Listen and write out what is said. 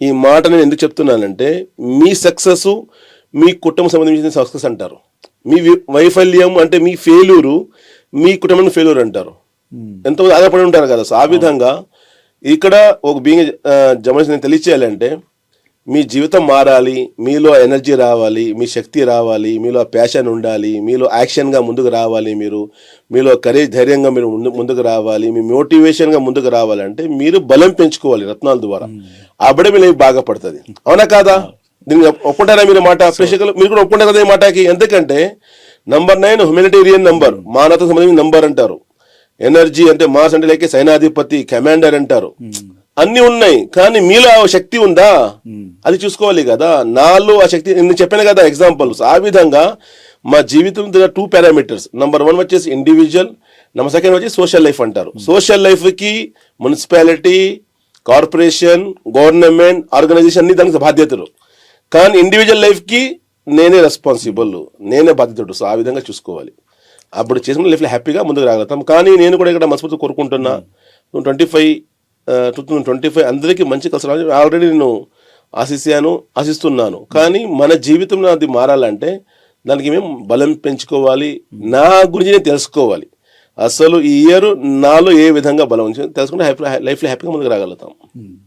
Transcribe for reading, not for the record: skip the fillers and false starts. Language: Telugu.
ఈ మాట నేను ఎందుకు చెప్తున్నానంటే, మీ సక్సెస్ మీ కుటుంబం సంబంధించిన సక్సెస్ అంటారు, మీ వైఫల్యం అంటే మీ ఫెయిల్యూరు మీ కుటుంబం ఫెయిల్యూర్ అంటారు. ఎంతోమంది ఆధారపడి ఉంటారు కదా. సో ఆ విధంగా ఇక్కడ ఒక బీయింగ్ జర్నలిస్ట్ నేను తెలియచేయాలంటే, మీ జీవితం మారాలి, మీలో ఎనర్జీ రావాలి, మీ శక్తి రావాలి, మీలో ప్యాషన్ ఉండాలి, మీలో యాక్షన్గా ముందుకు రావాలి, మీలో కరేజ్ ధైర్యంగా మీరు ముందుకు రావాలి, మీ మోటివేషన్గా ముందుకు రావాలంటే మీరు బలం పెంచుకోవాలి రత్నాల ద్వారా. అప్పుడే మీ లైఫ్ బాగా పడుతుంది. అవునా కాదా? దీన్ని ఒప్పుకుంటారా మీరు? మాట ప్రేక్షకులు మీరు కూడా ఒప్పుకుంటారు కదా ఈ మాటకి. ఎందుకంటే నంబర్ 9 హ్యుమానిటేరియన్ నంబర్, మానవత సంబంధించిన నంబర్ అంటారు. ఎనర్జీ అంటే మాస్ అంటే లైక్ సైనాధిపతి, కమాండర్ అంటారు. అన్ని ఉన్నాయి, కానీ మీలో ఆ శక్తి ఉందా అది చూసుకోవాలి కదా. నాలో ఆ శక్తి నేను చెప్పాను కదా ఎగ్జాంపుల్స్. ఆ విధంగా మా జీవితం 2 పారామీటర్స్. నంబర్ 1 వచ్చేసి ఇండివిజువల్, నంబర్ 2 వచ్చి సోషల్ లైఫ్ అంటారు. సోషల్ లైఫ్ కి మున్సిపాలిటీ, కార్పొరేషన్, గవర్నమెంట్, ఆర్గనైజేషన్ అన్ని దానికి బాధ్యతలు. కానీ ఇండివిజువల్ లైఫ్ కి నేనే రెస్పాన్సిబుల్, నేనే బాధ్యతడు. సో ఆ విధంగా చూసుకోవాలి. అప్పుడు చేసుకున్న లైఫ్లో హ్యాపీగా ముందుకు రాగలుగుతాం. కానీ నేను కూడా ఇక్కడ మనస్ఫూర్తి కోరుకుంటున్నా, 2025 అందరికీ మంచి కలిసి రావాలి. ఆల్రెడీ నేను ఆశిస్తున్నాను. కానీ మన జీవితంలో అది మారాలంటే దానికి మేము బలం పెంచుకోవాలి. నా గురించి నేను తెలుసుకోవాలి. అసలు ఈ ఇయర్ నాలో ఏ విధంగా బలం తెలుసుకుంటే లైఫ్లో హ్యాపీగా ముందుకు రాగలుగుతాం.